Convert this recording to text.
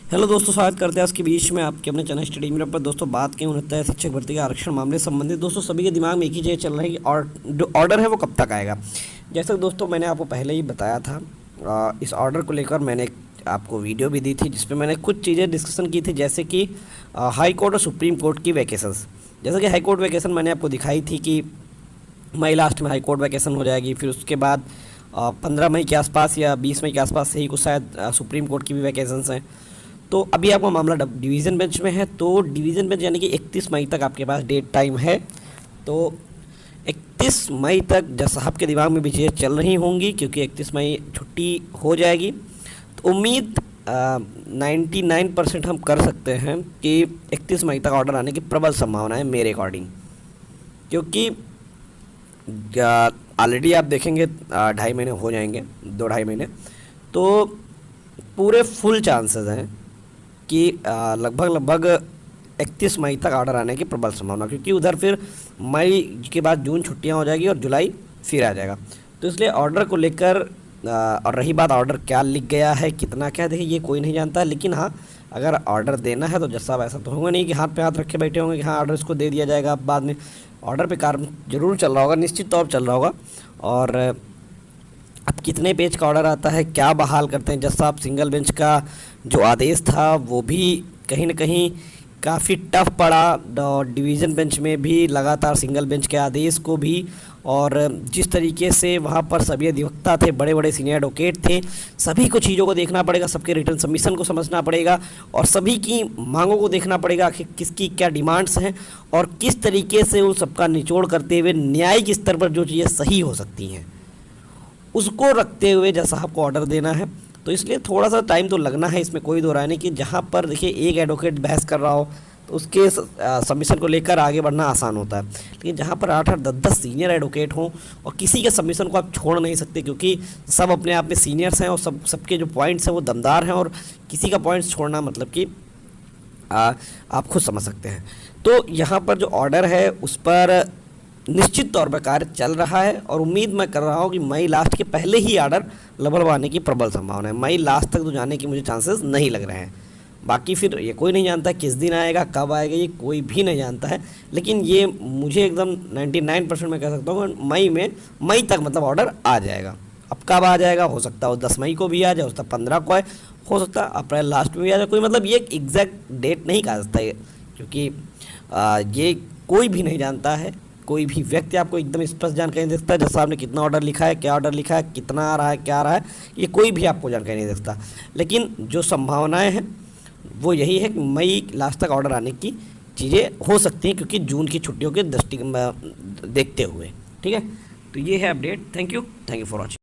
Hello दोस्तों, स्वागत करते हैं आज के बीच में आपके अपने चैनल स्टडी मेरे पर। दोस्तों बात की उन्नत है शिक्षक भर्ती के आरक्षण मामले संबंधित। दोस्तों सभी के दिमाग में एक ही चीज़ चल रही है कि और जो ऑर्डर है वो कब तक आएगा। जैसे दोस्तों मैंने आपको पहले ही बताया था, इस ऑर्डर को लेकर मैंने आपको वीडियो भी दी थी जिसपे मैंने कुछ चीज़ें डिस्कशन की थी, जैसे कि हाई कोर्ट और सुप्रीम कोर्ट की वैकेशंस। जैसे कि हाई कोर्ट वैकेशन मैंने आपको दिखाई थी कि मई लास्ट में हाई कोर्ट वैकेशन हो जाएगी, फिर उसके बाद 15 मई के आसपास या 20 मई के आसपास से ही कुछ शायद सुप्रीम कोर्ट की भी वैकेशंस हैं। तो अभी आपका मामला डिवीज़न बेंच में है, तो डिवीज़न बेंच यानी कि 31 मई तक आपके पास डेट टाइम है। तो 31 मई तक जज साहब के दिमाग में भी चीज़ें चल रही होंगी, क्योंकि 31 मई छुट्टी हो जाएगी। तो उम्मीद 99% हम कर सकते हैं कि 31 मई तक ऑर्डर आने की प्रबल संभावना है मेरे अकॉर्डिंग, क्योंकि ऑलरेडी आप देखेंगे 2.5 महीने हो जाएंगे, 2-2.5 महीने। तो पूरे फुल चांसेस हैं कि लगभग 31 मई तक ऑर्डर आने की प्रबल संभावना, क्योंकि उधर फिर मई के बाद जून छुट्टियां हो जाएगी और जुलाई फिर आ जाएगा। तो इसलिए ऑर्डर को लेकर और रही बात ऑर्डर क्या लिख गया है, कितना क्या, देखिए ये कोई नहीं जानता। लेकिन हाँ, अगर ऑर्डर देना है तो जज साहब ऐसा तो होगा नहीं कि हाथ पे हाथ रखे बैठे होंगे कि हाँ ऑर्डर इसको दे दिया जाएगा। अब बाद में ऑर्डर पे कार्य जरूर चल रहा होगा, निश्चित तौर पर चल रहा होगा। और अब कितने पेज का ऑर्डर आता है, क्या बहाल करते हैं जज साहब। सिंगल बेंच का जो आदेश था वो भी कहीं ना कहीं काफ़ी टफ पड़ा, और डिवीज़न बेंच में भी लगातार सिंगल बेंच के आदेश को भी, और जिस तरीके से वहाँ पर सभी अधिवक्ता थे, बड़े बड़े सीनियर एडवोकेट थे, सभी को चीज़ों को देखना पड़ेगा, सबके रिटर्न सबमिशन को समझना पड़ेगा और सभी की मांगों को देखना पड़ेगा कि किसकी क्या डिमांड्स हैं और किस तरीके से उन सबका निचोड़ करते हुए न्यायिक स्तर पर जो चीज़ें सही हो सकती हैं उसको रखते हुए जज साहब को ऑर्डर देना है। तो इसलिए थोड़ा सा टाइम तो लगना है, इसमें कोई दो राय नहीं। कि जहाँ पर देखिए एक एडवोकेट बहस कर रहा हो तो उसके सबमिशन को लेकर आगे बढ़ना आसान होता है, लेकिन जहाँ पर 8-8, 10-10 सीनियर एडवोकेट हों और किसी के सबमिशन को आप छोड़ नहीं सकते, क्योंकि सब अपने आप में सीनियर्स हैं और सबके जो पॉइंट्स हैं वो दमदार हैं, और किसी का पॉइंट्स छोड़ना मतलब कि आप खुद समझ सकते हैं। तो यहाँ पर जो ऑर्डर है उस पर निश्चित तौर पर कार्य चल रहा है, और उम्मीद मैं कर रहा हूँ कि मई लास्ट के पहले ही ऑर्डर लगभग आने की प्रबल संभावना है। मई लास्ट तक तो जाने की मुझे चांसेस नहीं लग रहे हैं। बाकी फिर ये कोई नहीं जानता किस दिन आएगा, कब आएगा, ये कोई भी नहीं जानता है। लेकिन ये मुझे एकदम 99% मैं कह सकता हूँ मई तक मतलब ऑर्डर आ जाएगा। अब कब आ जाएगा, हो सकता है 10 मई को भी आ जाए, हो सकता है 15 को आए, हो सकता है अप्रैल लास्ट में भी आ जाए। कोई मतलब ये एग्जैक्ट डेट नहीं कहा सकता है, क्योंकि ये कोई भी नहीं जानता है। कोई भी व्यक्ति आपको एकदम स्पष्ट जानकारी नहीं दे सकता जज साहब ने कितना ऑर्डर लिखा है, क्या ऑर्डर लिखा है, कितना आ रहा है, क्या आ रहा है, ये कोई भी आपको जानकारी नहीं दे सकता। लेकिन जो संभावनाएं हैं वो यही है कि मई लास्ट तक ऑर्डर आने की चीज़ें हो सकती हैं, क्योंकि जून की छुट्टियों के दृष्टि देखते हुए। ठीक है, तो ये है update. Thank you for watching.